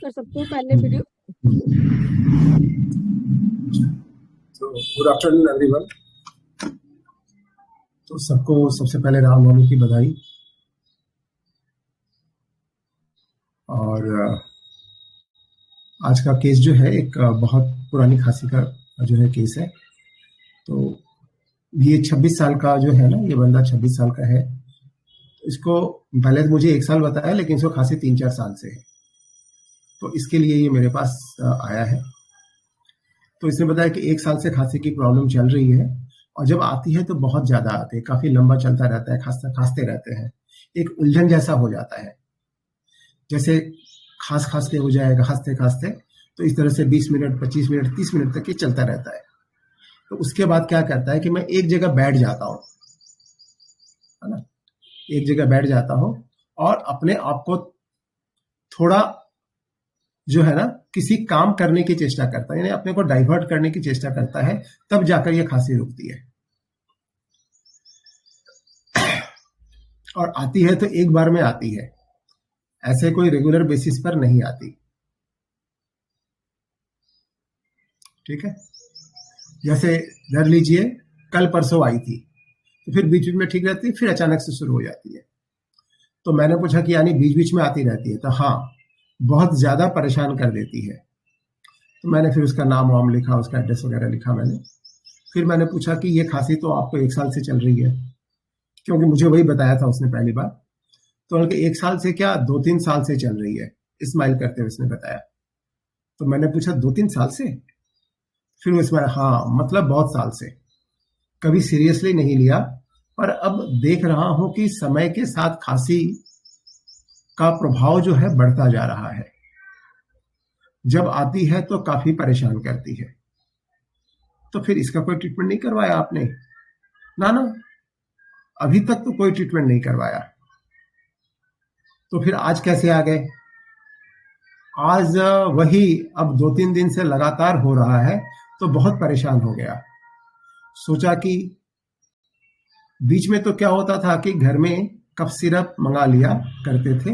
कर सकते हो पहले वीडियो। तो गुड आफ्टरनून एवरीवन। तो सबको सबसे पहले रामनवमी की बधाई। और आज का केस जो है एक बहुत पुरानी खांसी का जो है केस है। तो ये 26 साल का जो है ना, ये बंदा 26 साल का है। इसको पहले तो मुझे 1 साल बताया, लेकिन इसको खांसी 3-4 साल से है। तो इसके लिए ये मेरे पास आया है। तो इसने बताया कि 1 साल से खांसी की प्रॉब्लम चल रही है, और जब आती है तो बहुत ज्यादा आती है, काफी लंबा चलता रहता है, खांसते रहते हैं, एक उलझन जैसा हो जाता है, जैसे खांस के हो जाएगा खांसते खांसते। तो इस तरह से 20 मिनट 25 मिनट 30 मिनट तक ये चलता रहता है। तो उसके बाद क्या करता है कि मैं एक जगह बैठ जाता हूँ, है ना, एक जगह बैठ जाता हूँ और अपने आप को थोड़ा जो है ना किसी काम करने की चेष्टा करता है, यानी अपने को डाइवर्ट करने की चेष्टा करता है, तब जाकर ये खांसी रुकती है। और आती है तो एक बार में आती है, ऐसे कोई रेगुलर बेसिस पर नहीं आती। ठीक है, जैसे धर लीजिए कल परसों आई थी, तो फिर बीच बीच में ठीक रहती है, फिर अचानक से शुरू हो जाती है। तो मैंने पूछा कि यानी बीच बीच में आती रहती है? तो हाँ, बहुत ज्यादा परेशान कर देती है। तो मैंने फिर उसका नाम वाम लिखा, उसका एड्रेस वगैरह लिखा मैंने। फिर मैंने पूछा कि ये खांसी तो आपको 1 साल से चल रही है, क्योंकि मुझे वही बताया था उसने पहली बार। तो बल्कि 1 साल से क्या, 2-3 साल से चल रही है, स्माइल करते हुए उसने बताया। तो मैंने पूछा 2-3 साल से? फिर उसमें हाँ, मतलब बहुत साल से। कभी सीरियसली नहीं लिया, पर अब देख रहा हूं कि समय के साथ खांसी का प्रभाव जो है बढ़ता जा रहा है। जब आती है तो काफी परेशान करती है। तो फिर इसका कोई ट्रीटमेंट नहीं करवाया आपने? ना, अभी तक तो कोई ट्रीटमेंट नहीं करवाया। तो फिर आज कैसे आ गए? आज वही अब 2-3 दिन से लगातार हो रहा है, तो बहुत परेशान हो गया। सोचा कि बीच में तो क्या होता था कि घर में कफ सिरप मंगा लिया करते थे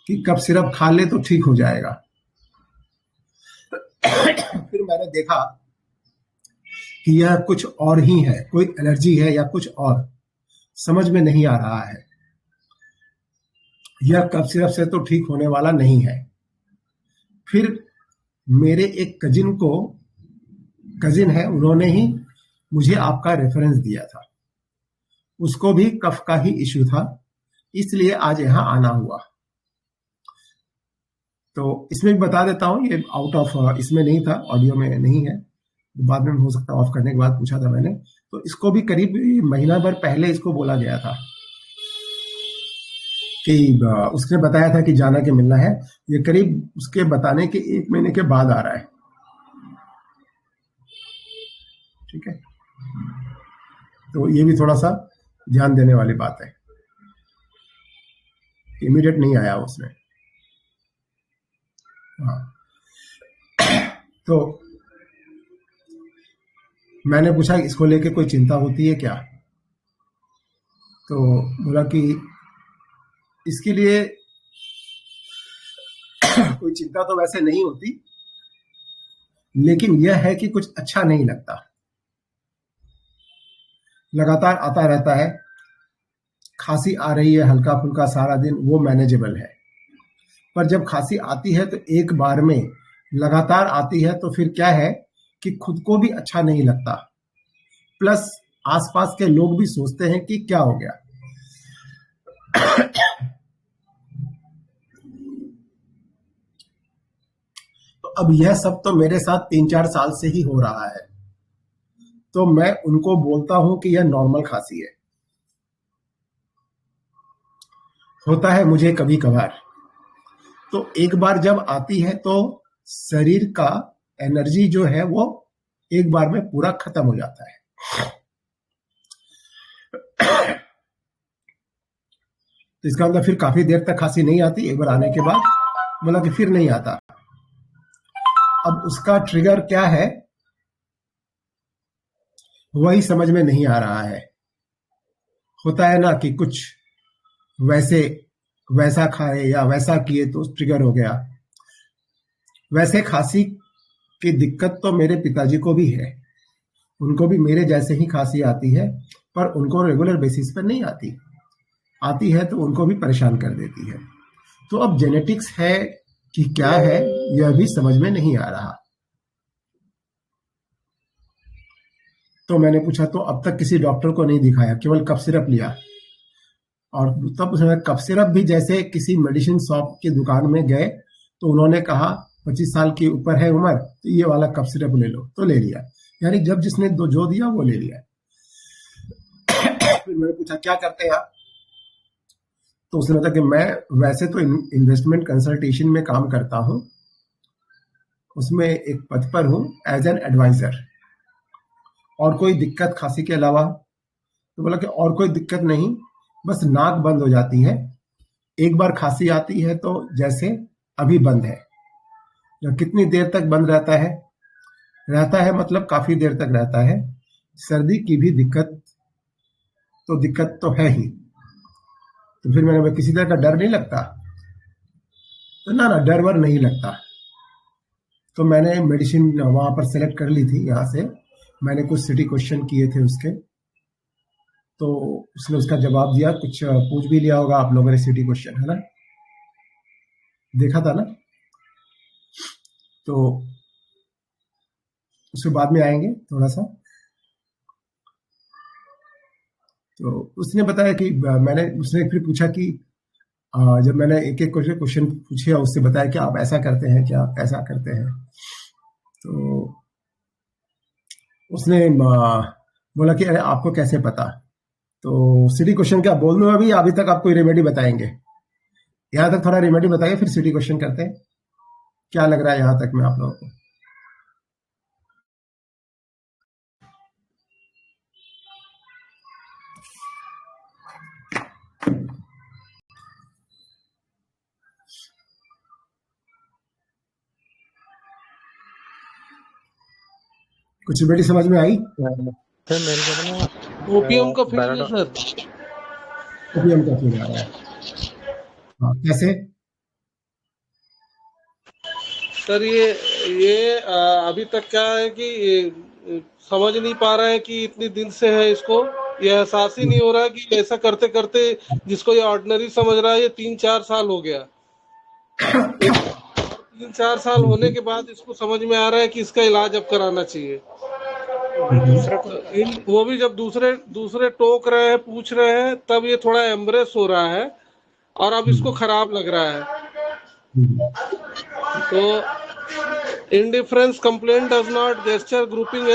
कि कफ सिरप खा ले तो ठीक हो जाएगा। फिर मैंने देखा कि यह कुछ और ही है, कोई एलर्जी है या कुछ और, समझ में नहीं आ रहा है। यह कफ सिरप से तो ठीक होने वाला नहीं है। फिर मेरे एक कजिन है, उन्होंने ही मुझे आपका रेफरेंस दिया था। उसको भी कफ का ही इश्यू था, इसलिए आज यहां आना हुआ। तो इसमें भी बता देता हूं, ये आउट ऑफ इसमें नहीं था, ऑडियो में नहीं है, बाद में हो सकता है ऑफ करने के बाद पूछा था मैंने। तो इसको भी करीब महीना भर पहले इसको बोला गया था कि उसने बताया था कि जाना के मिलना है। ये करीब उसके बताने के 1 महीने के बाद आ रहा है। ठीक है, तो ये भी थोड़ा सा ध्यान देने वाली बात है। इमीडिएट नहीं आया उसने। हाँ, तो मैंने पूछा इसको लेके कोई चिंता होती है क्या? तो बोला कि इसके लिए कोई चिंता तो वैसे नहीं होती, लेकिन यह है कि कुछ अच्छा नहीं लगता, लगातार आता रहता है। खांसी आ रही है हल्का फुल्का सारा दिन, वो मैनेजेबल है, पर जब खांसी आती है तो एक बार में लगातार आती है, तो फिर क्या है कि खुद को भी अच्छा नहीं लगता, प्लस आसपास के लोग भी सोचते हैं कि क्या हो गया। तो अब यह सब तो मेरे साथ 3-4 साल से ही हो रहा है, तो मैं उनको बोलता हूं कि यह नॉर्मल खांसी है। होता है मुझे कभी कभार। तो एक बार जब आती है तो शरीर का एनर्जी जो है वो एक बार में पूरा खत्म हो जाता है। तो इसका मतलब फिर काफी देर तक खांसी नहीं आती, एक बार आने के बाद बोला कि फिर नहीं आता। अब उसका ट्रिगर क्या है वही समझ में नहीं आ रहा है। होता है ना कि कुछ वैसा खाए या वैसा किए तो ट्रिगर हो गया, वैसे खांसी की दिक्कत तो मेरे पिताजी को भी है, उनको भी मेरे जैसे ही खांसी आती है, पर उनको रेगुलर बेसिस पर नहीं आती, आती है तो उनको भी परेशान कर देती है। तो अब जेनेटिक्स है कि क्या है, यह भी समझ में नहीं आ रहा। तो मैंने पूछा, तो अब तक किसी डॉक्टर को नहीं दिखाया, केवल कफ सिरप लिया? और तब उसने कफ सिरप भी जैसे किसी मेडिसिन शॉप की दुकान में गए तो उन्होंने कहा 25 साल की ऊपर है उम्र तो ये वाला कफ सिरप ले लो, तो ले लिया। यानी जब जिसने जो दिया वो ले लिया। फिर मैंने पूछा क्या करते हैं आप? तो उसने बताया कि मैं वैसे तो इन्वेस्टमेंट कंसल्टेशन में काम करता हूं, उसमें एक पद पर हूं एज एन एडवाइजर। और कोई दिक्कत खांसी के अलावा? तो बोला कि और कोई दिक्कत नहीं, बस नाक बंद हो जाती है, एक बार खांसी आती है तो जैसे अभी बंद है। कितनी देर तक बंद रहता है? रहता है मतलब काफी देर तक रहता है। सर्दी की भी दिक्कत तो है ही। तो फिर मैंने किसी तरह का डर नहीं लगता? तो ना डर वर नहीं लगता। तो मैंने मेडिसिन वहां पर सेलेक्ट कर ली थी, यहाँ से मैंने कुछ सिटी क्वेश्चन किए थे उसके, तो उसने उसका जवाब दिया। कुछ पूछ भी लिया होगा आप लोगों ने सिटी क्वेश्चन, है ना? देखा था ना? तो उसके बाद में आएंगे थोड़ा सा। तो उसने बताया कि उसने फिर पूछा कि जब मैंने एक एक क्वेश्चन पूछे, उससे बताया कि आप ऐसा करते हैं, क्या ऐसा करते हैं? तो उसने बोला कि अरे आपको कैसे पता? तो सिटी क्वेश्चन क्या बोल दूं अभी तक आपको रेमेडी बताएंगे? यहाँ तक थोड़ा रेमेडी बताइए, फिर सिटी क्वेश्चन करते हैं। क्या लग रहा है यहाँ तक में आप लोगों को? कुछ रेमेडी समझ में आई? सर मेरे को तो ना ओपीएम का फील है बैराडो सर। ओपीएम का फील आ रहा है। हाँ, कैसे? सर ये अभी तक क्या है कि समझ नहीं पा रहा है कि इतनी दिन से है इसको, ये एहसास ही नहीं हो रहा है कि ऐसा करते करते जिसको ये ऑर्डिनरी समझ रहा है ये 3-4 साल हो गया। 3-4 साल होने के बाद इसको समझ में आ रहा है कि इसका इलाज अब कराना चाहिए। दूसरा वो भी जब दूसरे दूसरे टोक रहे हैं, पूछ रहे हैं, तब ये थोड़ा एम्ब्रेस हो रहा है और अब इसको खराब लग रहा है। तो indifference complaint does not gesture grouping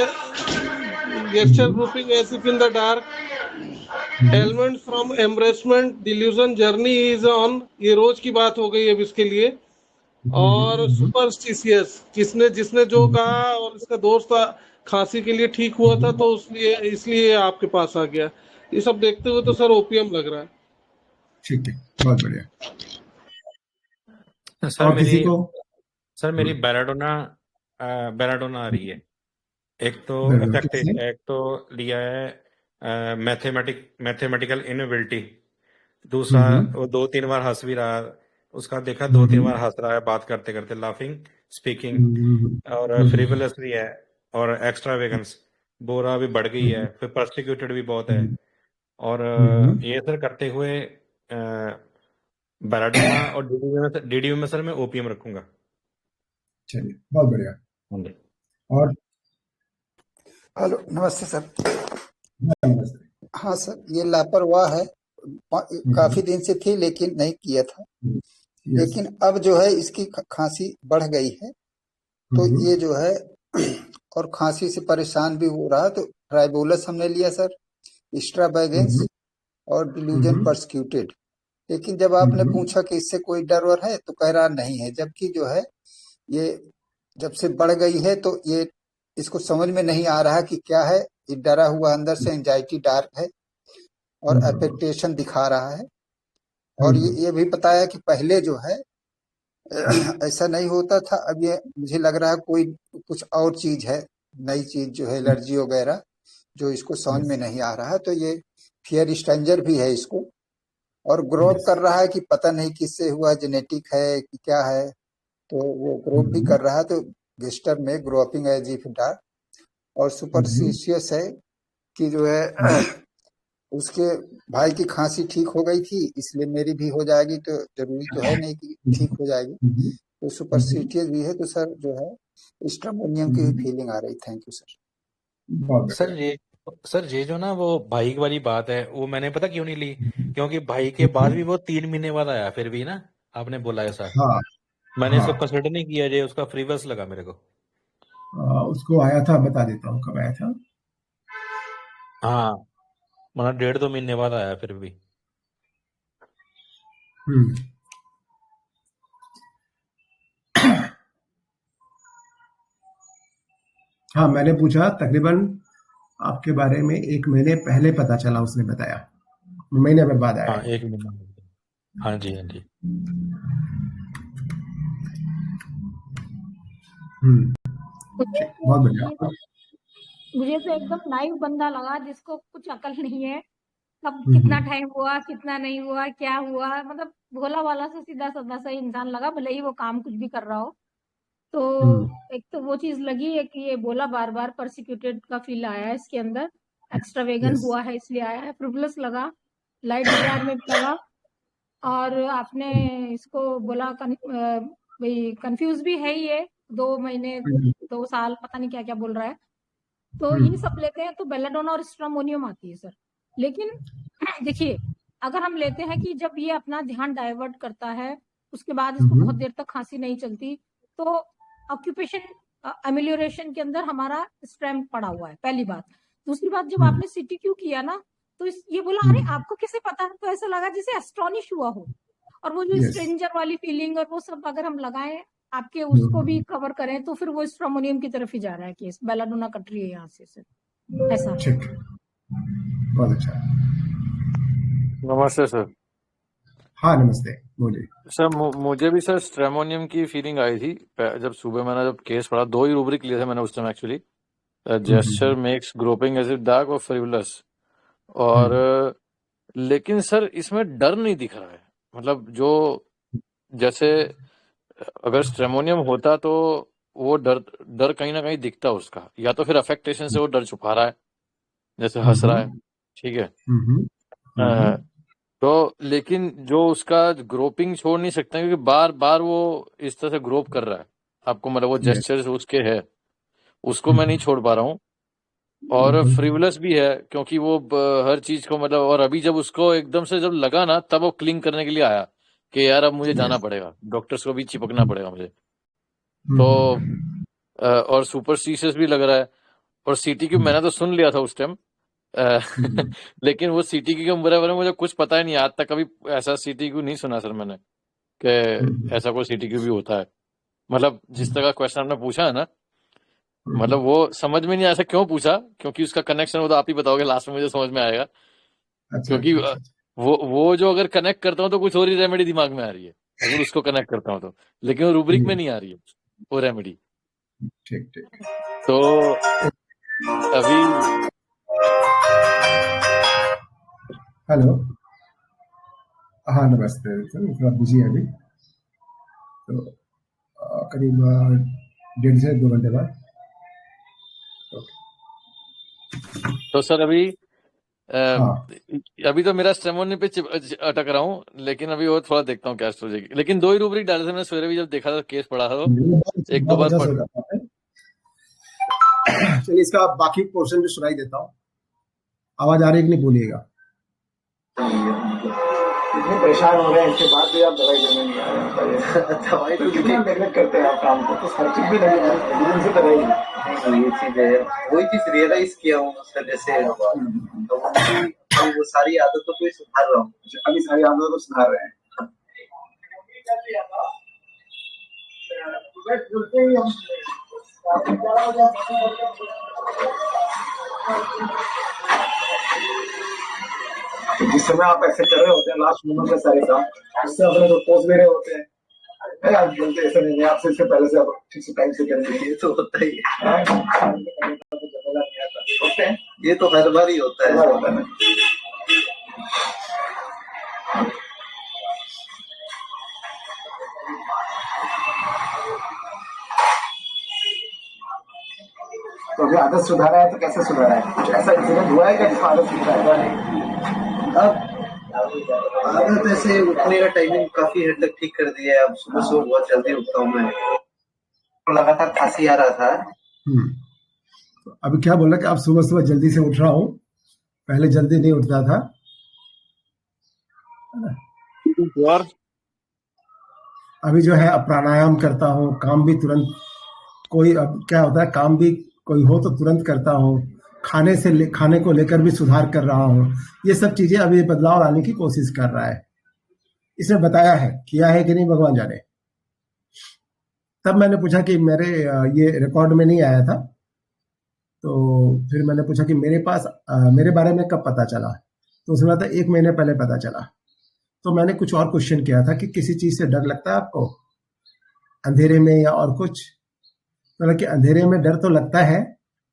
as if in the dark, ailment from embarrassment delusion journey is on, ये रोज की बात हो गई अब इसके लिए। और सुपरस्टिशियस, जिसने जो कहा और इसका दोस्त खांसी के लिए ठीक हुआ था तो इसलिए आपके पास आ गया। ये सब देखते हुए तो सर ओपीएम लग रहा है। ठीक है, बहुत बढ़िया। सर और किसी को? मेरी बैराडोना आ रही है। एक तो इफेक्ट, कैसे? एक तो लिया है मैथमेटिकल इनएबिलिटी। दूसरा वो 2-3 बार हंस भी रहा, उसका देखा 2-3 बार हंस रहा है बात करते करते, लाफिंग स्पीकिंग। और फ्रिवलस भी है, और एक्स्ट्रा वेगन्स बोरा भी बढ़ गई है, फिर परसिक्यूटेड भी बहुत है। और ये सर करते हुए बैराडोना और डीडीयू में सर मैं ओपीएम रखूंगा। चलिए, बहुत बढ़िया। हाँ जी। और हेलो, नमस्ते सर। नमस्ते। हाँ सर, ये लापरवाह है, काफी दिन से थी लेकिन नहीं किया था। लेकिन अब जो है इसकी खांसी बढ़ गई है, तो ये जो है और खांसी से परेशान भी हो रहा है। तो ट्राइबोलस हमने लिया सर, एक्स्ट्रावैगेंस और डिल्यूजन परसिक्यूटेड। लेकिन जब आपने पूछा कि इससे कोई डर वर है तो कह रहा नहीं है, जबकि जो है ये जब से बढ़ गई है तो ये इसको समझ में नहीं आ रहा कि क्या है। ये डरा हुआ अंदर से एंजाइटी डार्क है और एफेक्टेशन दिखा रहा है। और ये भी पता है कि पहले जो है ऐसा नहीं होता था। अब ये मुझे लग रहा है कोई कुछ और चीज है, नई चीज जो है, एलर्जी वगैरह, जो इसको समझ में नहीं आ रहा है। तो ये फियर स्ट्रेंजर भी है इसको, और ग्रोथ कर रहा है कि पता नहीं किससे हुआ, जेनेटिक है कि क्या है। तो वो ग्रोप भी कर रहा है, तो गेस्टर में ग्रोपिंग एज इफ डार्क, और सुपरस्टिशियस है कि जो है उसके भाई की खांसी ठीक हो गई थी, इसलिए मेरी भी हो जाएगी, तो जरूरी तो है नहीं कि ठीक हो जाएगी, तो सुपरस्टिशियस भी है। तो सर जो है स्ट्रामोनियम की भी फीलिंग आ रही। Thank you sir. बहुत सर बढ़िया। ये जो ना वो भाई वाली बात है, वो मैंने पता क्यों नहीं ली, क्योंकि भाई के बाद भी वो 3 महीने बाद आया, फिर भी ना आपने बोला ऐसा, हाँ मैंने इसको हाँ, कंसिडर नहीं किया, ये उसका फ्री वर्स लगा मेरे को। उसको आया था, बता देता हूँ कब आया था। हाँ, मतलब 1.5-2 महीने बाद आया फिर भी। हम्म हाँ, मैंने पूछा तकरीबन आपके बारे में 1 महीने पहले पता चला, उसने बताया, महीने भर बाद आया हाँ, है। 1 महीना। हाँ जी, हाँ जी। मुझे ठीक, तो बहुत बढ़िया। मुझे तो एकदम नाइव बंदा लगा, जिसको कुछ अकल नहीं है, कब हम्म, कितना टाइम हुआ, कितना नहीं हुआ, क्या हुआ, मतलब भोला वाला सा सीधा साधा सा इंसान लगा, भले ही वो काम कुछ भी कर रहा हो। तो हम्म, एक तो वो चीज लगी है कि ये बोला बार बार परसिक्यूटेड का फील आया है इसके अंदर, एक्स्ट्रावेगन यस, हुआ है इसलिए आया है, फ्रिवलस लगा, लाइट डिजायर में भी लगा, और आपने इसको बोला भाई कंफ्यूज भी है ये, 2 महीने 2 साल पता नहीं क्या क्या बोल रहा है। तो ये सब लेते हैं तो बेलाडोना और स्ट्रामोनियम आती है सर। लेकिन देखिए, अगर हम लेते हैं कि जब ये अपना ध्यान डाइवर्ट करता है, उसके बाद इसको बहुत देर तक खांसी नहीं चलती, तो ऑक्यूपेशन एमिलियोरेशन के अंदर हमारा स्ट्रेंथ पड़ा हुआ है, पहली बात। दूसरी बात, जब आपने CTQ किया ना, तो ये बोला अरे आपको कैसे पता है, तो ऐसा लगा जैसे एस्टोनिश हुआ हो, और वो जो यस, स्ट्रेंजर वाली फीलिंग और वो सब अगर हम लगाएं आपके उसको भी कवर करें, तो फिर वो स्ट्रामोनियम की तरफ ही जा रहा है केस, बेलाडोना कट रही है यहाँ से सर, ऐसा। ठीक, बहुत अच्छा। नमस्ते सर। हाँ, नमस्ते, बोलिए। सर मुझे भी सर स्ट्रेमोनियम की फीलिंग आई थी जब सुबह मैंने जब केस पढ़ा, 2 ही रूब्रिक लिए थे मैंने उस time actually, gesture makes groping as if dark और फ्रिवलस, और लेकिन सर इसमें डर नहीं दिख रहा है, मतलब जो जैसे अगर स्ट्रेमोनियम होता तो वो डर डर कहीं ना कहीं दिखता उसका, या तो फिर अफेक्टेशन से वो डर छुपा रहा है, जैसे हंस रहा है, ठीक है। तो लेकिन जो उसका ग्रोपिंग छोड़ नहीं सकता, क्योंकि बार बार वो इस तरह से ग्रोप कर रहा है आपको, मतलब वो जेस्चर्स उसके है, उसको मैं नहीं छोड़ पा रहा हूँ। और फ्रिवलस भी है क्योंकि वो हर चीज को मतलब, और अभी जब उसको एकदम से जब लगा ना, तब वो क्लिंग करने के लिए आया कि यार अब मुझे जाना पड़ेगा, डॉक्टर्स को भी चिपकना पड़ेगा मुझे। तो और सुपरस्टिशियस भी लग रहा है, और CTQ मैंने तो सुन लिया था उस टाइम, लेकिन वो CTQ के बारे में मुझे कुछ पता ही नहीं, आज तक कभी ऐसा CTQ नहीं सुना सर मैंने कि ऐसा कोई CTQ भी होता है। मतलब जिस तरह का क्वेश्चन आपने पूछा है ना, मतलब वो समझ में नहीं आया, ऐसा क्यों पूछा, क्योंकि उसका कनेक्शन वो तो आप ही बताओगे, लास्ट में मुझे समझ में आएगा। क्योंकि वो जो अगर कनेक्ट करता हूँ तो कुछ और ही रेमेडी दिमाग में आ रही है, अगर उसको कनेक्ट करता हूँ तो, लेकिन वो रूब्रिक में नहीं आ रही है वो रेमेडी। ठीक ठीक। तो अभी हेलो, हाँ नमस्ते सर, थोड़ा बिजी है अभी, तो करीब 1.5 से 2 घंटे बाद। तो सर हाँ, अभी तो मेरा स्ट्रेमोनियम पे अटक रहा हूँ, लेकिन अभी और थोड़ा देखता हूँ क्या स्ट्रेटजी, लेकिन 2 ही रूब्रिक डाले थे मैंने सवेरे भी जब देखा था, केस पढ़ा था तो एक दो बार पढ़। चलिए इसका बाकी पोर्शन भी सुनाई देता हूँ, आवाज आ रही है कि नहीं बोलिएगा। इतने परेशान हो रहे हैं, इसके बाद भी आप दवाई देने नहीं आ रहे हैं। दवाई तो कितना मेहनत करते हैं आप काम को, तो हर चीज भी लगी है, से दवाई नहीं, ये चीज है, वही चीज रियलाइज किया हूँ सर, जैसे तो वो सारी आदतों को सुधार रहा हूँ, अभी सारी आदतों को सुधार रहे हैं। जिस समय आप ऐसे कर रहे होते हैं लास्ट मोमेंट में सारे काम, उससे अपने को पोस्ट दे रहे होते हैं, आप बोलते ऐसा नहीं है, आपसे इससे पहले से आप ठीक से टाइम से कर लीजिए, तो होता ही है, ये तो हर बार ही होता है। अभी आदत सुधारा है तो कैसे सुधारा है? कुछ ऐसा इंसिडेंट हुआ है क्या जिसमें आदत सुधारा है? अब आदत ऐसे उठने का टाइमिंग काफी हद तक ठीक कर दिया है। अब सुबह सुबह बहुत जल्दी उठता हूँ मैं। तो लगातार खांसी आ रहा था। तो अभी क्या बोला कि अब सुबह सुबह जल्दी से उठ रहा हूँ, पहले जल्दी नहीं उठता था। और अभी जो है अब प्राणायाम करता हूँ, काम भी तुरंत, कोई अब क्या होता है, काम भी कोई हो तो तुरंत करता हूँ, खाने को लेकर भी सुधार कर रहा हूँ। ये सब चीजें अभी बदलाव लाने की कोशिश कर रहा है। इसने बताया है, किया है कि नहीं भगवान जाने। तब मैंने पूछा कि मेरे ये रिकॉर्ड में नहीं आया था, तो फिर मैंने पूछा कि मेरे बारे में कब पता चला, तो उसने बताया 1 महीने पहले पता चला। तो मैंने कुछ और क्वेश्चन किया था कि किसी चीज से डर लगता है आपको, अंधेरे में या और कुछ? तो कि अंधेरे में डर तो लगता है,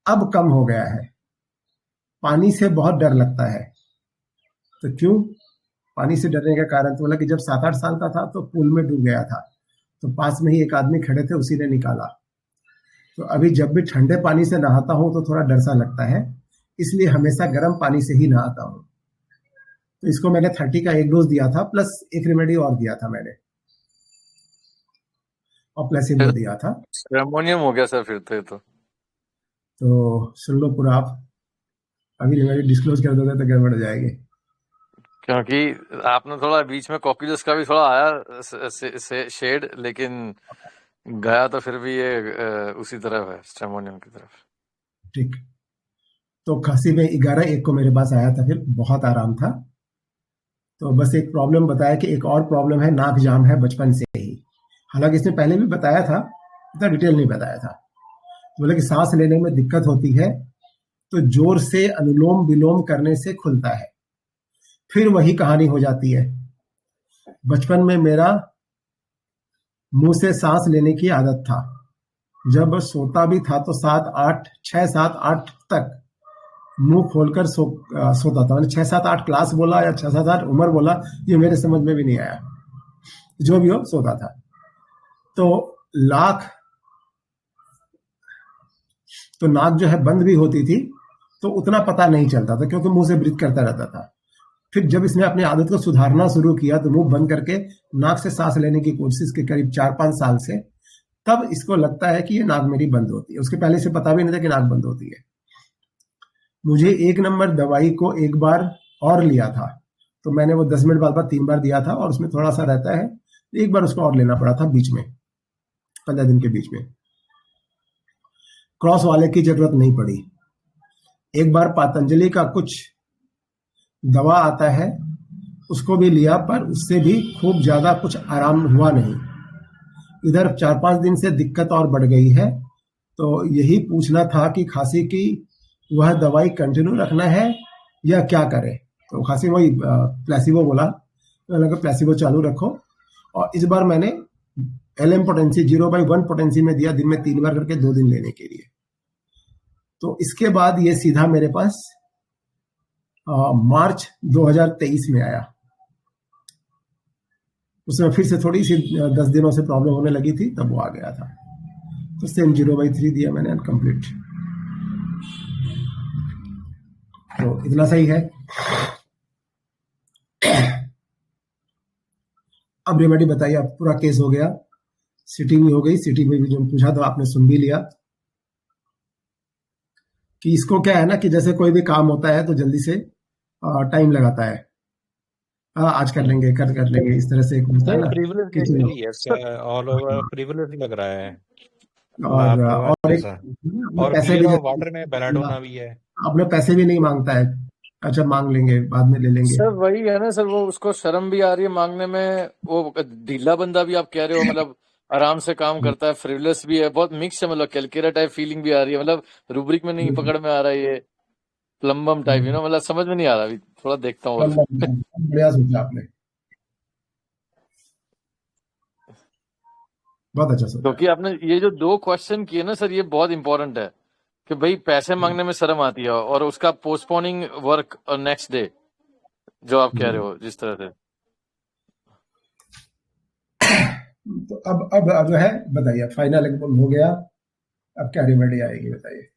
अब कम हो गया है। पानी से बहुत डर लगता है। तो क्यों पानी से डरने का कारण? तो बोला कि जब 7-8 साल का था तो पूल में डूब गया था, तो पास में ही एक आदमी खड़े थे, उसी ने निकाला। तो अभी जब भी ठंडे पानी से नहाता हूं तो थोड़ा डर सा लगता है, इसलिए हमेशा गर्म पानी से ही नहाता हूं। तो इसको मैंने 30 का 1 डोज दिया था, प्लस एक रेमेडी और दिया था मैंने, और प्लेसिबो दिया था। हार्मोनियम हो गया सर फिर तो सुन लो पूरा आप, अभी रेमेडी डिस्क्लोज कर दोगे तो गड़बड़ हो जाएगी। क्योंकि आपने थोड़ा बीच में कॉक्यूलस का भी थोड़ा आया शेड, लेकिन गया तो फिर भी ये उसी तरफ है, स्ट्रेमोनियम की तरफ। ठीक। तो खांसी में 11/1 को मेरे पास आया था, फिर बहुत आराम था। तो बस एक प्रॉब्लम बताया कि एक और प्रॉब्लम है, नाक जाम है बचपन से ही। हालांकि इसने पहले भी बताया था, इतना डिटेल नहीं बताया था। तो बोले कि सांस लेने में दिक्कत होती है तो जोर से अनुलोम विलोम करने से खुलता है। फिर वही कहानी हो जाती है। बचपन में मेरा मुंह से सांस लेने की आदत था, जब सोता भी था तो 6-7-8 तक मुंह खोलकर सोता था। मैंने 6-7-8 क्लास बोला या 6-7-8 उम्र बोला, ये मेरे समझ में भी नहीं आया। जो भी हो, सोता था। तो नाक जो है बंद भी होती थी तो उतना पता नहीं चलता था, क्योंकि मुंह से ब्रीथ करता रहता था। फिर जब इसने अपनी आदत को सुधारना शुरू किया तो मुंह बंद करके नाक से सांस लेने की कोशिश की, करीब 4-5 साल से, तब इसको लगता है कि ये नाक मेरी बंद होती है। उसके पहले से पता भी नहीं था कि नाक बंद होती है। मुझे 1 नंबर दवाई को एक बार और लिया था, तो मैंने वो 10 मिनट बाद 3 बार दिया था, और उसमें थोड़ा सा रहता है, एक बार उसको और लेना पड़ा था बीच में, 15 दिन के बीच में। क्रॉस वाले की जरूरत नहीं पड़ी। एक बार पतंजलि का कुछ दवा आता है, उसको भी लिया, पर उससे भी खूब ज्यादा कुछ आराम हुआ नहीं। इधर 4-5 दिन से दिक्कत और बढ़ गई है। तो यही पूछना था कि खांसी की वह दवाई कंटिन्यू रखना है या क्या करें। तो खांसी वही प्लेसिबो बोला, तो प्लेसिबो चालू रखो। और इस बार मैंने LM पोटेंसी 0/1 पोटेंसी में दिया, दिन में 3 बार करके 2 दिन लेने के लिए। तो इसके बाद ये सीधा मेरे पास मार्च 2023 में आया। उसमें फिर से थोड़ी सी 10 दिनों से प्रॉब्लम होने लगी थी, तब वो आ गया था। तो सेम 0/3 दिया मैंने, अनकम्प्लीट। तो इतना सही है। अब रेमेडी बताइए। अब पूरा केस हो गया, सिटी भी हो गई। सिटी में भी जो पूछा था आपने सुन भी लिया कि इसको क्या है ना, कि जैसे कोई भी काम होता है तो जल्दी से टाइम लगाता है। आज कर लेंगे, कर लेंगे, इस तरह से एक होता है ना कि चलो, ऑल ओवर फ्रीवलेस लग रहा है, और लापरवाही एक जैसा। अपने और पैसे भी वाटर में बेलाडोना भी है। अपने पैसे भी नहीं मांगता है। अच्छा, मांग लेंगे, बाद में ले लेंगे। सर वही है ना सर, वो उसको शर्म भी आ रही है मांगने में। वो ढीला बंदा भी आप कह रहे हो, मतलब आराम से काम करता है, फ्रिवलेस भी है, बहुत मिक्स है, मतलब कैलकेरा टाइप फीलिंग भी आ रही है, मतलब रूब्रिक में नहीं पकड़ में आ रहा है, ये प्लम्बम टाइप, मतलब समझ में नहीं आ रहा। अभी थोड़ा देखता हूँ। बढ़िया सोचा आपने, बहुत अच्छा सोचा। क्योंकि आपने ये जो 2 क्वेश्चन किए ना सर, ये बहुत इंपॉर्टेंट है कि भाई पैसे मांगने में शर्म आती है, और उसका पोस्टपोनिंग वर्क और नेक्स्ट डे, जो आप कह रहे हो जिस तरह से। तो अब जो है बताइए, फाइनल एकदम हो गया, अब क्या रेमेडी आएगी बताइए।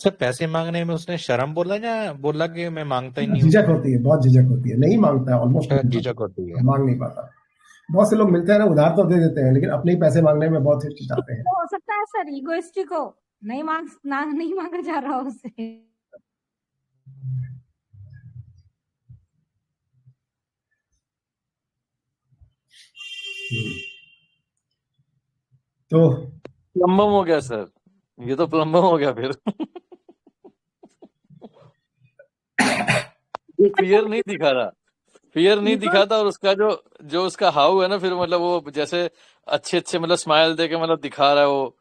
सर पैसे मांगने में उसने शर्म बोला या बोला कि मैं मांगता ही नहीं हूँ? झिझक होती है, बहुत झिझक होती है, नहीं मांगता है, ऑलमोस्ट अच्छा, झिझक होती है। मांग नहीं पाता। बहुत से लोग मिलते हैं ना, उधार तो दे देते हैं, लेकिन अपने ही पैसे मांगने में बहुत हिचकिचाते हैं। तो हो सकता है सर इगोइस्टिक हो, नहीं मांगा जा रहा हो उससे। तो प्लम्बम हो गया सर, ये तो प्लम्बम हो गया फिर। ये फियर नहीं दिखा रहा, फियर नहीं दिखाता, और उसका जो जो उसका हाउ है ना, फिर मतलब वो जैसे अच्छे अच्छे मतलब स्माइल दे के मतलब दिखा रहा है वो,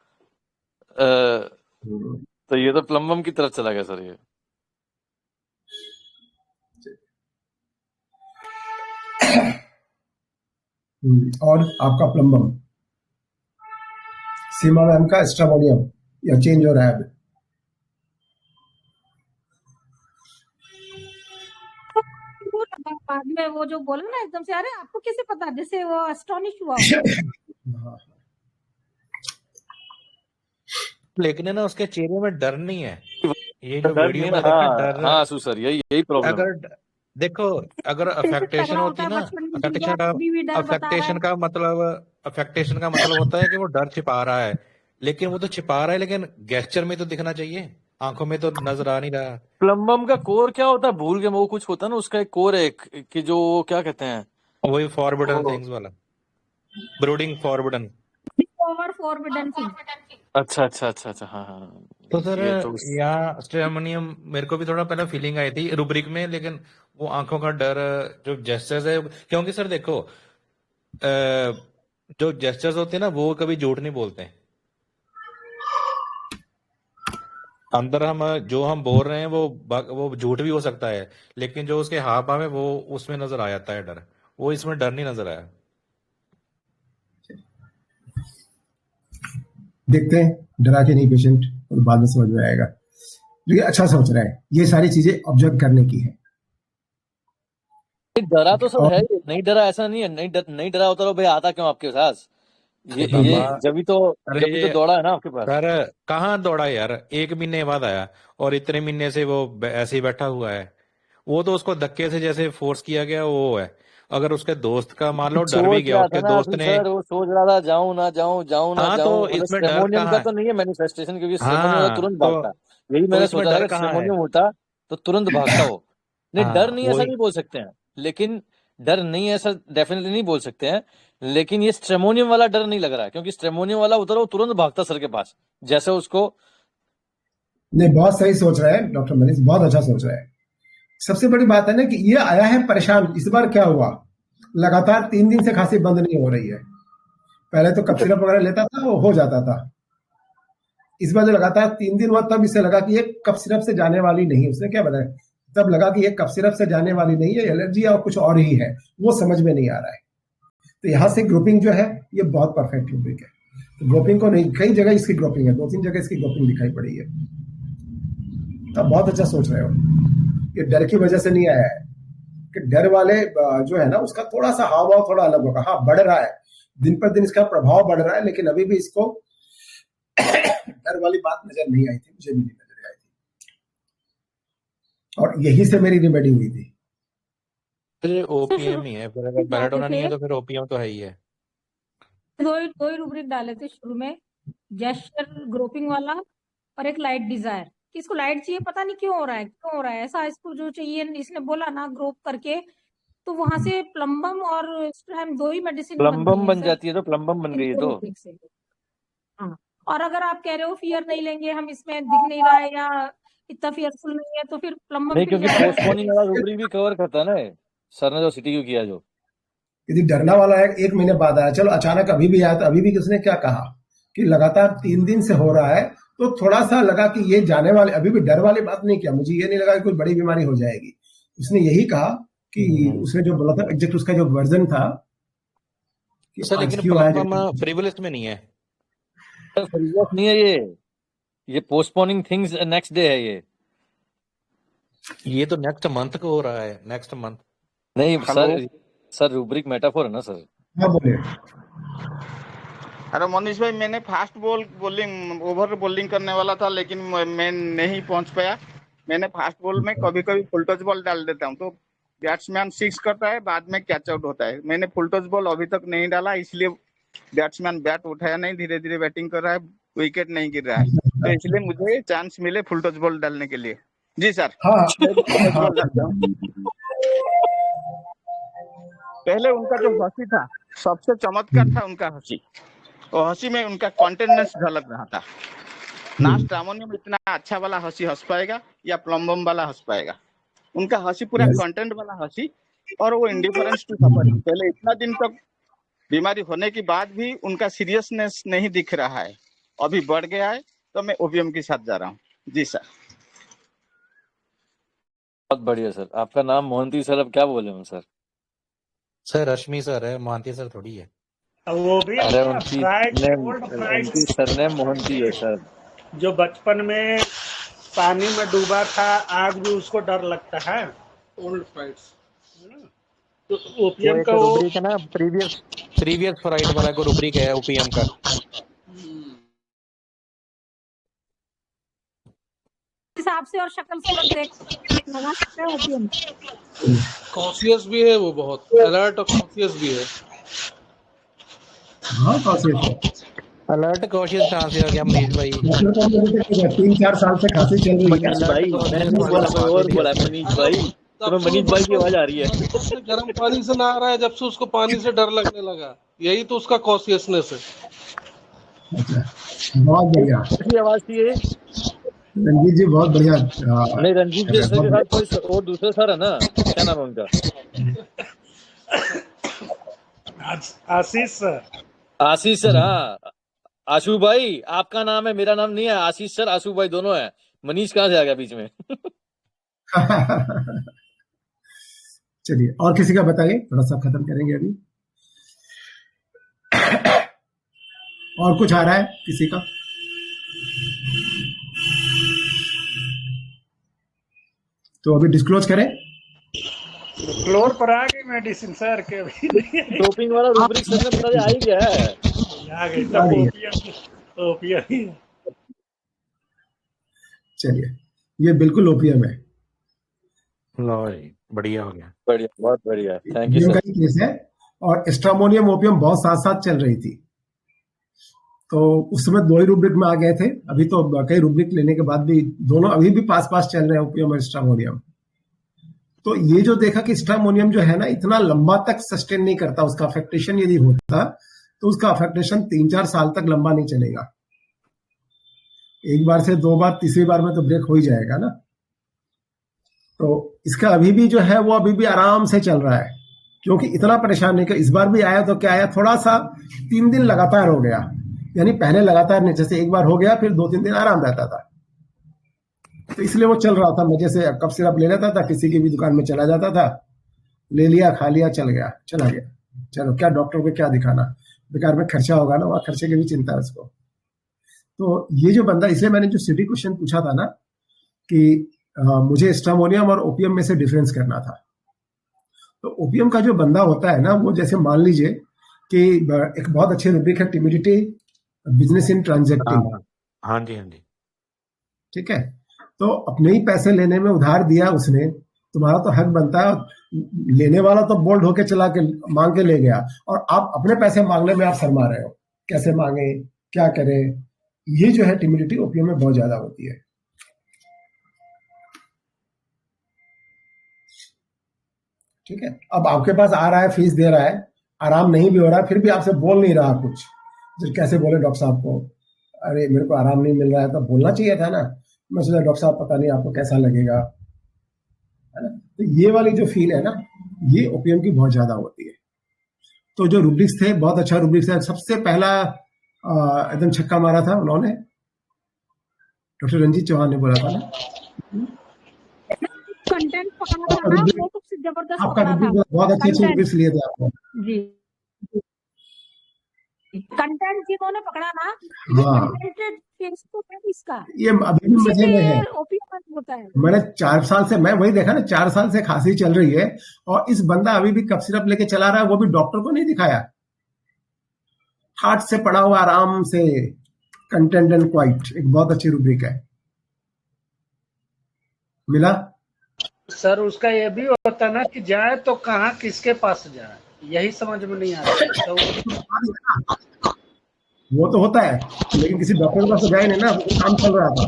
तो ये तो प्लम्बम की तरफ चला गया सर ये। और आपका प्लम्बम, सीमा मैम का स्ट्रामोनियम या चेंज और हैब। बाद में वो जो बोला ना एकदम से, अरे आपको कैसे पता, जैसे वो एस्टोनिश हुआ। लेकिन है ना, उसके चेहरे में डर नहीं है। ये जो डर वीडियो नहीं में ना, देखा, हाँ डर हाँ आशु सर, यही प्रॉब्लम है। अगर देखो, अगर अफेक्टेशन होती ना, अफेक्टेशन का मतलब होता है कि वो डर छिपा रहा है, लेकिन वो तो छिपा रहा है, लेकिन गेस्चर में तो दिखना चाहिए, आंखों में तो नजर आ नहीं रहा। प्लम्बम का कोर क्या होता है, भूल गया मैं, वो कुछ होता है ना उसका एक कोर है कि जो क्या कहते हैं, वही फॉरबिडन वो थिंग्स वाला, ब्रूडिंग फॉरबिडन। Forbidden thing. अच्छा अच्छा अच्छा अच्छा, हाँ हाँ, तो सर ये तो यहाँ स्टेमोनियम मेरे को भी थोड़ा पहले फीलिंग आई थी रुब्रिक में, लेकिन वो आंखों का डर, जो जेस्चर्स है, क्योंकि सर देखो, जो जेस्चर्स होते हैं ना, वो कभी झूठ नहीं बोलते। अंदर जो हम बोल रहे हैं वो झूठ भी हो सकता है, लेकिन जो उसके हाव भाव है वो उसमें नजर आ जाता है डर, वो इसमें डर नहीं नजर आया। देखते हैं, डरा के नहीं पेशेंट, और बाद में समझ में आएगा। लेकिन अच्छा सोच रहा है, ये सारी चीजें ऑब्जर्व करने की है। डरा तो सब है, नहीं डरा ऐसा नहीं है, नहीं डरा होता तो भाई आता क्यों आपके पास, ये जब तो दौड़ा है ना आपके पास। सर कहाँ दौड़ा यार, 1 महीने बाद आया, और इतने महीने से वो ऐसे ही बैठा हुआ है। वो तो उसको धक्के से जैसे फोर्स किया गया वो है। अगर उसके दोस्त का मान लो डर भी गया, उसके दोस्त ने, सर वो सोच रहा था जाऊं ना जाऊं, जाऊं ना हाँ, जाऊं, तो इसमें डर स्ट्रेमोनियम कहाँ का है? तो नहीं है मैनिफेस्टेशन, क्योंकि स्ट्रेमोनियम हाँ, तुरंत तो भागता, यही मैंने इसमें सोचा था डर कि कहाँ है? स्ट्रेमोनियम होता तो तुरंत भागता हो। नहीं डर हाँ, नहीं, ऐसा नहीं बोल सकते हैं, लेकिन डर नहीं ऐसा डेफिनेटली नहीं बोल सकते हैं, लेकिन ये स्ट्रेमोनियम वाला डर नहीं लग रहा है, क्योंकि स्ट्रेमोनियम वाला होता वो तुरंत भागता सर के पास, जैसे उसको। नहीं, बहुत सही सोच रहा है डॉक्टर मनीष, बहुत अच्छा सोच रहा है। सबसे बड़ी बात है ना कि ये आया है परेशान। इस बार क्या हुआ, लगातार 3 दिन से खांसी बंद नहीं हो रही है। पहले तो कफ सिरप वगैरह लेता था, वो हो जाता था। इस बार जो लगातार 3 दिन हुआ, तब इसे लगा कि ये कफ सिरप से जाने वाली नहीं। उसने क्या बताया, तब लगा कि ये कफ सिरप से जाने वाली नहीं है, एलर्जी और कुछ और ही है, वो समझ में नहीं आ रहा है। तो यहाँ से ग्रुपिंग जो है ये बहुत परफेक्ट ग्रुपिंग है। तो ग्रुपिंग को नहीं, कई जगह इसकी ग्रुपिंग है, 2-3 जगह इसकी ग्रुपिंग दिखाई पड़ी है। तब बहुत अच्छा सोच रहे हो, ये डर की वजह से नहीं आया है। कि डर वाले जो है ना, उसका थोड़ा सा हाव भाव थोड़ा अलग होगा। हाँ, बढ़ रहा है, दिन पर दिन इसका प्रभाव बढ़ रहा है, लेकिन अभी भी इसको डर वाली बात नजर नहीं आई थी, मुझे भी नहीं नजर आई थी, और यही से मेरी रिमेडी हुई थी। फिर ओपीएम ही है, फिर अगर बेलाटोना नहीं है तो फिर ओपीएम तो है ही है। दो ही रूब्रिक डाले थे शुरू में, जेस्चर ग्रुपिंग वाला और एक लाइट डिजायर। किसको लाइट चाहिए पता नहीं क्यों हो रहा है ऐसा, इसको जो चाहिए इसने बोला ना ग्रुप करके, तो वहां से प्लम्बम और स्ट्रैम 2 ही मेडिसिन प्लम्बम बन जाती है, तो प्लम्बम बन गई है तो। हाँ, और अगर आप कह रहे हो फियर नहीं लेंगे हम, इसमें दिख नहीं रहा है या इतना फियरफुल नहीं है, तो फिर प्लम्बम नहीं, क्योंकि पोस्टपोनिंग वाला रूब्रिक भी कवर करता है ना सर ने, जो सिटी किया जो। यदि डरना वाला है 1 महीने बाद आया, चलो अचानक अभी भी आया, तो अभी भी किसने क्या कहा कि लगातार 3 दिन से हो रहा है, तो थोड़ा सा लगा कि ये जाने वाले, अभी भी डर वाली बात नहीं किया, मुझे ये नहीं लगा कि कोई बड़ी बीमारी हो जाएगी। उसने यही कहा कि उसने जो बोला था एग्जैक्ट, उसका जो वर्जन था कि सर, लेकिन प्लम्बम फ्रीवलिस्ट में नहीं है, फ्रीवलिस्ट नहीं है ये पोस्टपोनिंग थिंग्स नेक्स्ट डे है ये तो नेक्स्ट मंथ को हो रहा है, नेक्स्ट मंथ। नहीं सर रूब्रिक मेटाफोर है ना सर। हाँ बोले, अरे मनीष भाई, मैंने फास्ट बॉलिंग ओवर बॉलिंग करने वाला था, लेकिन मैं नहीं पहुंच पाया। मैंने फास्ट बॉल में कभी कभी फुल टच बॉल डाल देता हूं, तो बैट्समैन 6 करता है, बाद में कैच आउट होता है। मैंने फुल टच बॉल अभी तक नहीं डाला, इसलिए बैट्समैन बैट उठाया नहीं, धीरे धीरे बैटिंग कर रहा है, विकेट नहीं गिर रहा है, तो इसलिए मुझे चांस मिले फुल टच बॉल डालने के लिए। जी सर, हाँ मैं भी फुल टच बॉल डालता हूं। पहले उनका जो हंसी था, सबसे चमत्कार था उनका हंसी, और हंसी में उनका कॉन्टेंटनेस झलक रहा था। ना स्ट्रामोनियम इतना अच्छा वाला हंसी हंस पाएगा या प्लम्बम वाला हंस पाएगा। उनका हंसी पूरा Yes. कंटेंट वाला हंसी, और वो इंडिफरेंस टू सफरिंग। पहले इतना दिन तक बीमारी होने के बाद भी उनका सीरियसनेस नहीं दिख रहा है, अभी बढ़ गया है, तो मैं ओपीएम के साथ जा रहा हूँ। जी सर। बहुत बढ़िया सर। आपका नाम मोहंती सर, अब क्या बोले हम सर? सर रश्मि सर है, मोहंती सर थोड़ी है। वो भी अरे अपना उनकी फ्राइड नेम, ओल्ड उनकी फ्राइड सरनेम मोहंती है सर। जो बचपन में पानी में डूबा था, आज भी उसको डर लगता है। Old Freud's. तो वो ओपीएम एक का वो रुब्रिक है ना, प्रीवियस फ्राइड वाला को रुब्रिक है ओपीएम का। हिसाब से और शक्ल सूरत देख लगा सकते हैं ओपीएम। कॉन्शियस भी है वो, बहुत अलर्ट और कॉन्शियस भी है। हाँ कॉन्शियस है। अलर्ट कॉशियस कहाँ से आ गया मनीष भाई? 3-4 साल से खांसी चल रही है। मनीष भाई, मैं नहीं बोला, कोई और बोला। मनीष भाई, तुम्हें मनीष भाई की आवाज आ रही है। जब से गर्म पानी से नहा रहा है, जब से उसको पानी से डर लगने लगा, यही तो उसका कॉन्शियसनेस है। बहुत बढ़िया कैसी आवाज थी ये? रंजीत जी, बहुत बढ़िया। नहीं, रंजीत जी सर के साथ कोई और दूसरे सर है ना, क्या नाम है उनका? आशीष सर। आशीष सर, हाँ। आशु भाई, आपका नाम है, मेरा नाम नहीं है। आशीष सर, आशु भाई दोनों है। मनीष कहाँ से आ गया बीच में? चलिए, और किसी का बताइए, थोड़ा सा खत्म करेंगे अभी। और कुछ आ रहा है किसी का? तो अभी डिस्क्लोज करें। फ्लोर पर आ गई मेडिसिन सर के, अभी डोपिंग वाला रूब्रिक सर ने बता आ ही गया है। आ गई तब ओपीएम। चलिए, ये बिल्कुल ओपीएम है। लो जी, बढ़िया हो गया। बढ़िया, बहुत बढ़िया, थैंक यू ओपीएम सर। का ही केस है, और एस्ट्रामोनियम ओपीएम बहुत साथ साथ चल रही थी। तो उस समय 2 ही रूब्रिक में आ गए थे। अभी तो कई रूब्रिक लेने के बाद भी दोनों अभी भी पास पास चल रहे हैं, ओपीएम और एस्ट्रामोनियम। तो ये जो देखा कि एस्ट्रामोनियम जो है ना, इतना लंबा तक सस्टेन नहीं करता। उसका अफेक्टेशन यदि होता तो उसका अफेक्टेशन 3-4 साल तक लंबा नहीं चलेगा। एक बार से 2 बार, तीसरी बार में तो ब्रेक हो ही जाएगा ना। तो इसका अभी भी जो है वो अभी भी आराम से चल रहा है, क्योंकि इतना परेशान नहीं। इस बार भी आया तो क्या आया, थोड़ा सा 3 दिन लगातार हो गया। यानी पहले लगातार नहीं, जैसे एक बार हो गया फिर 2-3 दिन आराम रहता था, तो इसलिए वो चल रहा था। मैं जैसे कफ सिरप ले लेता था, किसी की भी दुकान में चला जाता था, ले लिया, खा लिया, चला गया। चलो, क्या डॉक्टर को क्या दिखाना, बेकार में खर्चा होगा ना, वहाँ खर्चे की भी चिंता है उसको। तो ये जो बंदा, इसलिए मैंने जो सिटी क्वेश्चन पूछा था ना कि मुझे एस्ट्रामोनियम और ओपीएम में से डिफरेंस करना था। तो ओपीएम का जो बंदा होता है ना, वो जैसे मान लीजिए कि एक बहुत अच्छे रूब्रिक है, टिमिडिटी बिजनेस इन ट्रांजैक्टिंग। हाँ जी, हाँ जी, ठीक है। तो अपने ही पैसे लेने में उधार दिया उसने, तुम्हारा तो हक बनता है। लेने वाला तो बोल्ड होके चला के मांग के ले गया, और आप अपने पैसे मांगने में आप शर्मा रहे हो, कैसे मांगे, क्या करें। ये जो है टिमिडिटी ओपीएम में बहुत ज्यादा होती है। ठीक है। अब आपके पास आ रहा है, फीस दे रहा है, आराम नहीं भी हो रहा है, फिर भी आपसे बोल नहीं रहा कुछ। तो कैसे बोले डॉक्टर साहब को, अरे मेरे को आराम नहीं मिल रहा है, तो बोलना चाहिए था ना। मैं सोचा डॉक्टर साहब पता नहीं आपको कैसा लगेगा, है ना। तो ये वाली जो फील है ना, ये ओपीएम की बहुत ज्यादा होती है। तो जो रूब्रिक्स थे, बहुत अच्छा रूब्रिक्स है। सबसे पहला एकदम छक्का मारा था उन्होंने, डॉक्टर रंजीत चौहान ने बोला था ना। कंटेंट पकड़ा था ना, वो सबसे जबरदस्त आपका पकड़ा था। बहुत अच्छे रूब्रिक्स लिए थे आपको जी, कंटेंट जिन्होंने पकड़ा ना, हाँ। कंटेंट इसका ये अभी भी मजे में है। ओपीएम होता है। मैंने 4 साल से, मैं वही देखा ना, 4 साल से खांसी चल रही है, और इस बंदा अभी भी कफ सिरप लेके चला रहा है, वो भी डॉक्टर को नहीं दिखाया। हार्ट से पढ़ा हुआ आराम से, कंटेंट एंड क्वाइट, एक बहुत अच्छी रूब्रिक है। मिला सर उसका ये भी होता ना कि जाए तो कहाँ किसके पास जाए, यही समझ में नहीं आता। तो वो तो होता है, लेकिन किसी डॉक्टर के पास तो जाए नहीं ना, वो काम चल रहा था।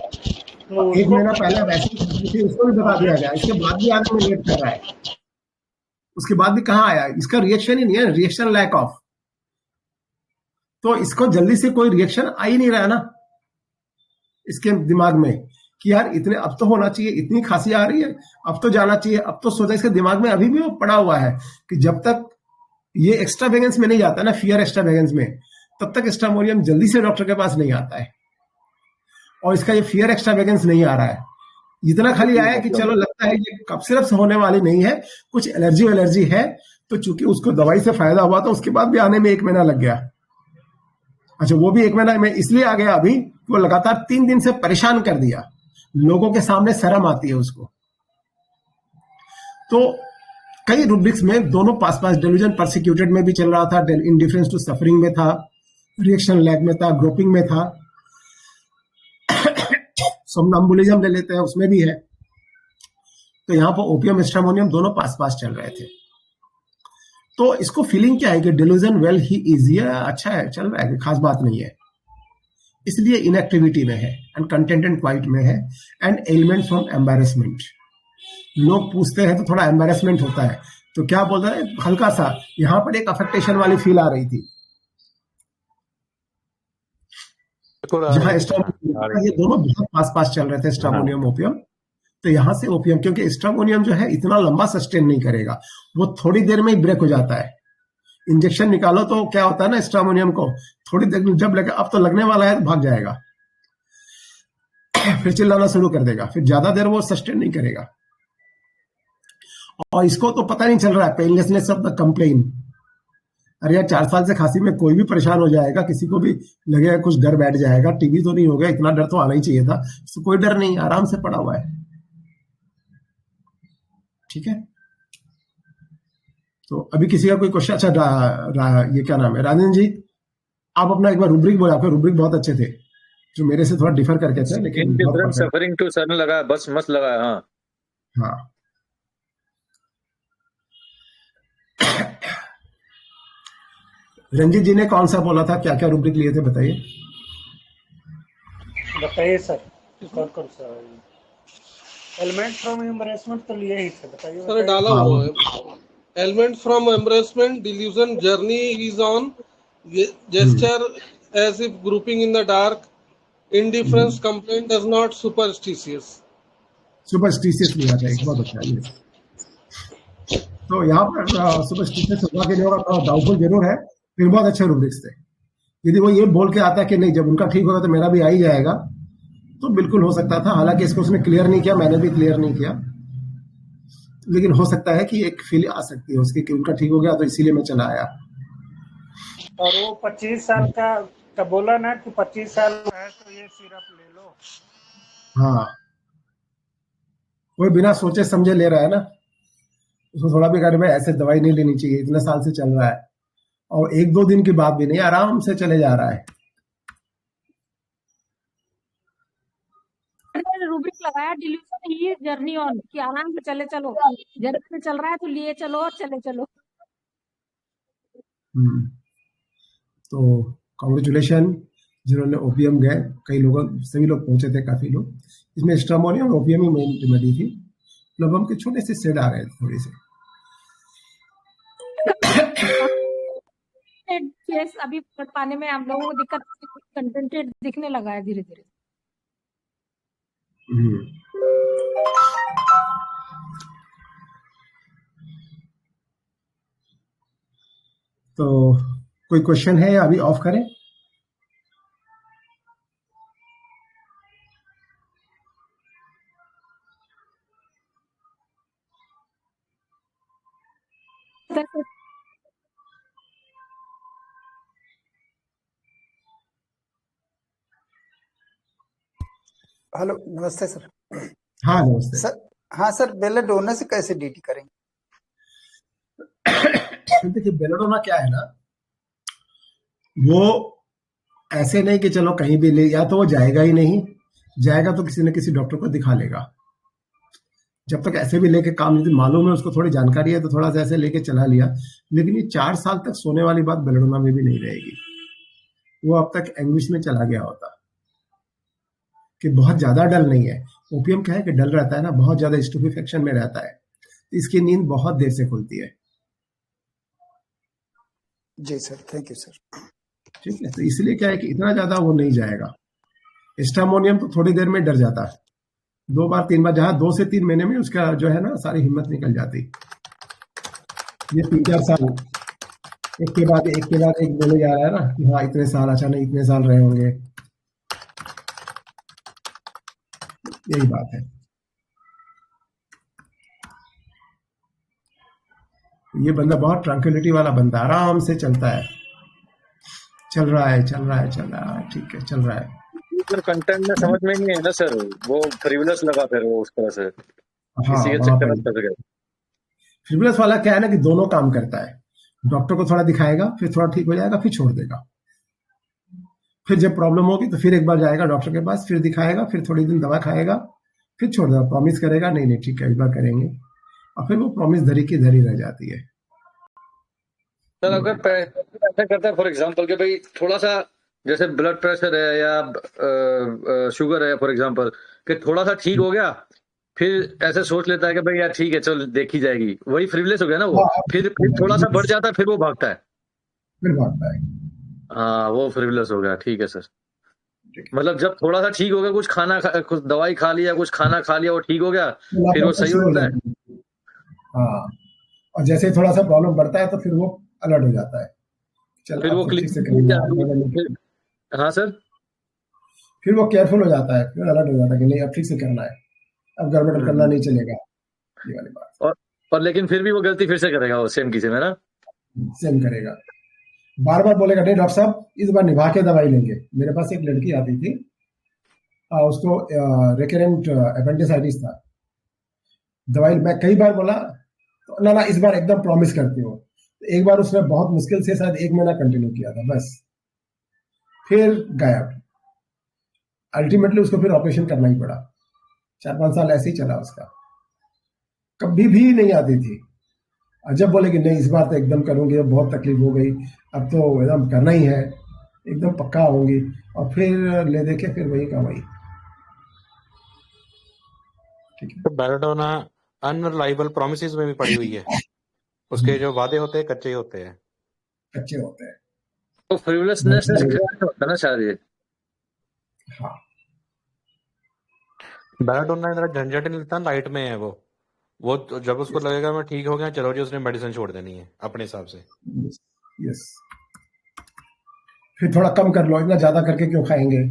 तो एक महीना पहले वैसे ही उसको भी बता दिया गया, इसके बाद भी आने में लेट कर रहा है। उसके बाद भी कहाँ आया, इसका रिएक्शन ही नहीं है, रिएक्शन लैक ऑफ। तो इसको जल्दी से कोई रिएक्शन आ ही नहीं रहा है ना इसके दिमाग में कि यार इतने अब तो होना चाहिए, इतनी खांसी आ रही है, अब तो जाना चाहिए। अब तो सोचा, इसके दिमाग में अभी भी वो पड़ा हुआ है कि जब तक ये एक्स्ट्रा वेगेंस में नहीं जाता ना, फियर एक्स्ट्रा वेगेंस में, तब तक स्ट्रामोनियम जल्दी से डॉक्टर के पास नहीं आता है। और इसका ये फियर एक्स्ट्रा वेगेंस नहीं आ रहा है, इतना खाली आया कि चलो लगता है ये कफ सिरप से होने वाली नहीं है, कुछ एलर्जी है। तो चूंकि उसको दवाई से फायदा हुआ था, उसके बाद भी आने में 1 महीना लग गया। अच्छा, वो भी 1 महीना में इसलिए आ गया अभी, वो लगातार 3 दिन से परेशान कर दिया, लोगों के सामने शर्म आती है उसको। तो कई रूब्रिक्स में दोनों पास डेल्यूजन परसिक्यूटेड में भी चल रहा था, इंडिफरेंस टू सफरिंग में था, रिएक्शन लैग में था, ग्रोपिंग में था, सोमनम्बुलिज्म ले लेते हैं उसमें भी है। तो यहाँ पर ओपियम स्ट्रामोनियम दोनों पास चल रहे थे। तो इसको फीलिंग क्या है कि डेल्यूजन वेल ही इज, ये अच्छा है, चल रहा है, खास बात नहीं है, इसलिए इनएक्टिविटी में है, एंड कंटेंट एंड क्वाइट में है, एंड एलिमेंट फ्रॉम एम्बेरसमेंट। लोग पूछते हैं तो थोड़ा एम्बेरसमेंट होता है, तो क्या बोल रहे हैं, हल्का सा यहाँ पर एक अफेक्टेशन वाली फील आ रही थी। जहाँ स्ट्रामोनियम, ये दोनों बहुत पास चल रहे थे, स्ट्रामोनियम ओपियम। तो यहाँ से ओपियम, क्योंकि स्ट्रामोनियम जो है इतना लंबा सस्टेन नहीं करेगा, वो थोड़ी देर में ही ब्रेक हो जाता है। इंजेक्शन निकालो तो क्या होता है ना, स्ट्रामोनियम को थोड़ी देर जब लगे, अब तो लगने वाला है तो भाग जाएगा, फिर चिल्लाना शुरू कर देगा, फिर ज्यादा देर वो सस्टेन नहीं करेगा। और इसको तो पता नहीं चल रहा है, पेनलेसनेस ऑफ द कंप्लेन। अरे यार 4 साल से खांसी में कोई भी परेशान हो जाएगा, किसी को भी लगेगा कुछ डर बैठ जाएगा, टीबी तो नहीं हो गया, इतना डर तो आना ही चाहिए था, इसको कोई डर नहीं, आराम से पड़ा हुआ है। ठीक है, तो अभी किसी का कोई क्वेश्चन? अच्छा, ये क्या नाम है, राजेंद्र जी, आप अपना एक बार रूब्रिक बोले, आपके रूब्रिक बहुत अच्छे थे, जो मेरे से थोड़ा डिफर करके थे, लेकिन डिफरेंट सफरिंग टू सन लगा, बस मस्त लगा। हाँ रंजीत जी ने कौन सा बोला था, क्या क्या रूब्रिक लिए थे, बताइए सर, कौन सा एलिमेंट फ्रॉम एम्बेरसमेंट तो लिए ही थे, बताइए सर डाला हुआ है। Element from embarrassment delusion journey is on, gesture as if grouping in the dark, indifference complaint does not, superstitious लिया था, एक बहुत अच्छा है। तो यहाँ पर सुपरस्टिशियस होगा कि नहीं होगा तो डाउटफुल जरूर है, लेकिन बहुत अच्छे रूब्रिक्स थे। यदि वो ये बोल के आता कि नहीं जब उनका ठीक होगा तो मेरा भी आ ही जाएगा, तो बिल्कुल हो सकता था। हालांकि इसको उसने क्लियर नहीं किया, मैंने भी क्लियर नहीं किया, लेकिन हो सकता है कि एक फील आ सकती है उसकी कि उनका ठीक हो गया, तो इसीलिए मैं चला आया। और वो 25 साल का बोला ना कि 25 साल है तो ये सिरप ले लो। हाँ, कोई बिना सोचे समझे ले रहा है ना, उसको थोड़ा भी घर में ऐसे दवाई नहीं लेनी चाहिए, इतने साल से चल रहा है, और 1-2 दिन की बात भी नहीं, आराम से चले जा रहा है। रूब्रिक लगाया, डिल्यूजन ही जर्नी ऑन, कि आराम से चले चलो, जर्नी में चल रहा है तो लिए चलो और चले चलो। तो कॉन्ग्रेचुलेशन जिन्होंने ओपियम गए, कई लोगों, सभी लोग पहुंचे थे, काफी लोग। इसमें स्ट्रामोनियम ओपियम ही मेन रेमेडी थी, फ्लोबम के छोटे से सेड आ रहे थे थोड़े से। केस अभी पढ़ पाने में हम लोगों को दिक्कत, कंटेंटेड दिखने लगा है धीरे धीरे। तो कोई क्वेश्चन है या अभी ऑफ करें? हेलो, नमस्ते सर। हाँ नमस्ते सर। हाँ सर, बेलाडोना से कैसे डीटी करेंगे? देखिए बेलाडोना क्या है ना, वो ऐसे नहीं कि चलो कहीं भी ले, या तो वो जाएगा ही नहीं, जाएगा तो किसी न किसी डॉक्टर को दिखा लेगा। जब तक ऐसे भी लेके काम, यदि मालूम है उसको, थोड़ी जानकारी है तो थोड़ा सा ऐसे लेके चला लिया। लेकिन ये 4 साल तक सोने वाली बात बेलेडोना में भी नहीं रहेगी। वो अब तक एंग्विश में चला गया होता कि बहुत ज्यादा डल नहीं है। ओपियम क्या है कि डल रहता है ना, बहुत ज्यादा स्टुपेफेक्शन में रहता है, इसकी नींद बहुत देर से खुलती है। जी सर, थैंक यू सर। ठीक है, तो इसलिए क्या है कि इतना ज्यादा वो नहीं जाएगा। एस्टामोनियम तो थोड़ी देर में डर जाता है, 2 बार 3 बार, जहां 2 से 3 महीने में उसका जो है ना सारी हिम्मत निकल जाती। ये 3-4 साल एक के बाद एक बोले जा रहा है ना कि हाँ इतने साल, अच्छा नहीं इतने साल रहे होंगे, यही बात है। ये बंदा बहुत ट्रैंक्विलिटी वाला बंदा, आराम से चलता है, चल रहा है, ठीक है, चल रहा है। सर कंटेंट में समझ में नहीं है ना सर, वो फ्रीवलेस लगा फिर वो उस तरह से, हाँ, इसी के वहां चक्कर पर में फंस गए। फ्रीवलेस वाला क्या है ना कि दोनों काम करता है। डॉक्टर को थोड़ा दिखाएगा, फिर थोड़ा ठीक हो जाएगा, फिर छोड़ देगा। फिर जब प्रॉब्लम होगी तो फिर एक बार जाएगा डॉक्टर के पास, फिर दिखाएगा, फिर थोड़ी दिन दवा खाएगा, फिर छोड़ देगा। प्रॉमिस करेगा नहीं ठीक है इस बार करेंगे, और फिर वो प्रॉमिस धरी की धरी रह जाती है। सर अगर ऐसा करता है फॉर एग्जांपल कि भाई थोड़ा सा जैसे ब्लड प्रेशर है या शुगर है फॉर एग्जांपल, कि थोड़ा सा ठीक हो गया, फिर ऐसे सोच लेता है कि भाई यार ठीक है चल देखी जाएगी, वही फ्रीवलेस हो गया ना वो। फिर थोड़ा सा बढ़ जाता है, फिर वो भागता है, फिर भागता है। हाँ वो फ्रीवलेस हो गया। ठीक है सर, मतलब जब थोड़ा सा ठीक हो गया, कुछ दवाई खा लिया, कुछ खाना खा लिया, वो ठीक हो गया, फिर वो सही हो जाता है। हाँ, और जैसे थोड़ा सा प्रॉब्लम बढ़ता है तो फिर वो अलर्ट हो जाता है, चल फिर वो अब ठीक से करेंगे। हाँ सर, फिर वो केयरफुल हो जाता है, फिर अलर्ट हो जाता है कि नहीं अब ठीक से करना है, अब गड़बड़ करना नहीं चलेगा, ये वाली बात। और लेकिन फिर भी वो गलती फिर से करेगा, वो सेम की सेम है ना, सेम करेगा, बार बार बोलेगा नहीं डॉक्टर साहब इस बार निभा के दवाई लेंगे। मेरे पास एक लड़की आती थी, उसको रिकरेंट एपेंडिसाइटिस था। दवाई मैं कई बार बोला तो ना इस बार एकदम प्रॉमिस करती हो। एक बार उसने बहुत मुश्किल से शायद 1 महीना कंटिन्यू किया था बस, फिर गायब। अल्टीमेटली उसको फिर ऑपरेशन करना ही पड़ा। 4-5 साल ऐसे ही चला उसका, कभी भी नहीं आती थी। जब बोले कि नहीं इस बार तो एकदम करूंगी, बहुत तकलीफ हो गई, अब तो एकदम करना ही है, एकदम पक्का होंगी, और फिर ले देखे फिर वही का वही। ठीक है, तो बेलेडोना अनरिलायबल प्रोमिसेस में भी पड़ी हुई है। उसके जो वादे होते हैं कच्चे होते हैं, अच्छे होते हैं। तो फ्रीवलेसनेस होता है ना शायद ये। हाँ, बेलेडोना इतना झंझट नहीं लेता, लाइट में है वो जब उसको लगेगा मैं ठीक हो गया, चलो जी उसने मेडिसिन छोड़ देनी है अपने हिसाब से। यस, फिर थोड़ा कम कर लो, इतना ज्यादा करके क्यों खाएंगे,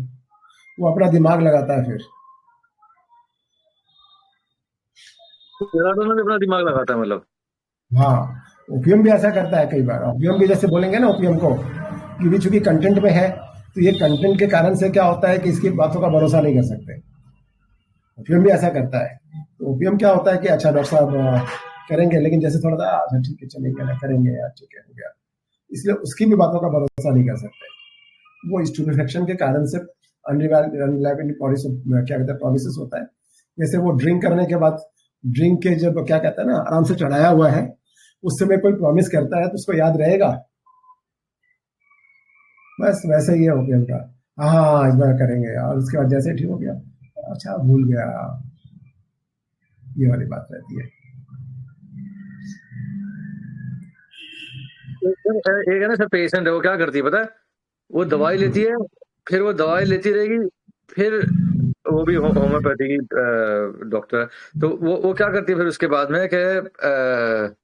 वो अपना दिमाग लगाता है फिर। बेलेडोना भी अपना दिमाग लगाता है मतलब। हाँ, ओपियम भी ऐसा करता है कई बार। ओपियम भी जैसे बोलेंगे ना ओपियम को कि भी चूंकि कंटेंट में है, तो ये कंटेंट के कारण से क्या होता है कि इसकी बातों का भरोसा नहीं कर सकते। ओपियम भी ऐसा करता है। तो ओपियम क्या होता है कि अच्छा डॉक्टर साहब करेंगे, लेकिन जैसे थोड़ा सा अच्छा ठीक है चलेंगे ना, करेंगे यार ठीक है हो गया, इसलिए उसकी भी बातों का भरोसा नहीं कर सकते। वो स्टुपेफेक्शन के कारण से अनरिलायबल क्या कहते हैं प्रोमिसेस होता है। जैसे वो ड्रिंक करने के बाद, ड्रिंक के जब क्या कहते हैं ना आराम से चढ़ाया हुआ है, उस समय कोई प्रॉमिस करता है तो उसको याद रहेगा, बस वैसे ही है ओपियम का। हाँ इस बार करेंगे, और उसके बाद जैसे ठीक हो गया, अच्छा भूल गया, ये वाली बात रहती है। एक है ना सर पेशेंट है, वो क्या करती है पता है, वो दवाई लेती है, फिर वो दवाई लेती रहेगी, फिर वो भी होम्योपैथी की डॉक्टर है, तो वो क्या करती है फिर उसके बाद में कि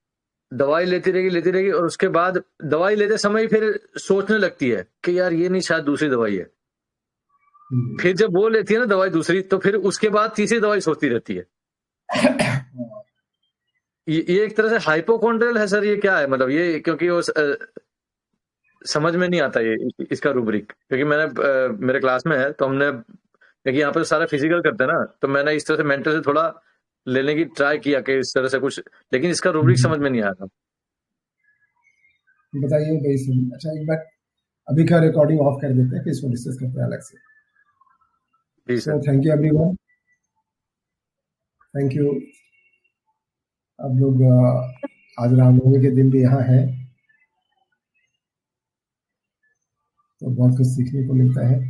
दवाई लेती रहेगी, और उसके बाद दवाई लेते समय फिर सोचने लगती है कि यार ये नहीं शायद दूसरी दवाई है। फिर जब वो लेती है ना दवाई दूसरी, तो फिर उसके बाद तीसरी दवाई सोचती रहती है। ये एक तरह से हाइपोकॉन्ड्रियल है सर, ये क्या है मतलब ये, क्योंकि वो समझ में नहीं आता ये इसका रूब्रिक, क्योंकि मैंने मेरे क्लास में है तो हमने, क्योंकि यहाँ पर सारा फिजिकल करते हैं ना, तो मैंने इस तरह से मेंटर से थोड़ा लेने की ट्राई किया कि इस तरह से कुछ, लेकिन इसका रूब्रिक समझ में नहीं आया था। बताइए भाई। अच्छा एक बार अभी का रिकॉर्डिंग ऑफ कर देते हैं, फिर इसको डिस्कस करते हैं अलग से। जी so sir. Thank you everyone, thank you. अब लोग आज रामनवमी के दिन भी यहाँ है, तो बहुत कुछ सीखने को मिलता है।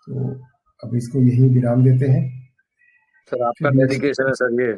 तो अब इसको यही विराम देते हैं। सर आपका फिर नेक्स्ट डेडिकेशन है सर ये।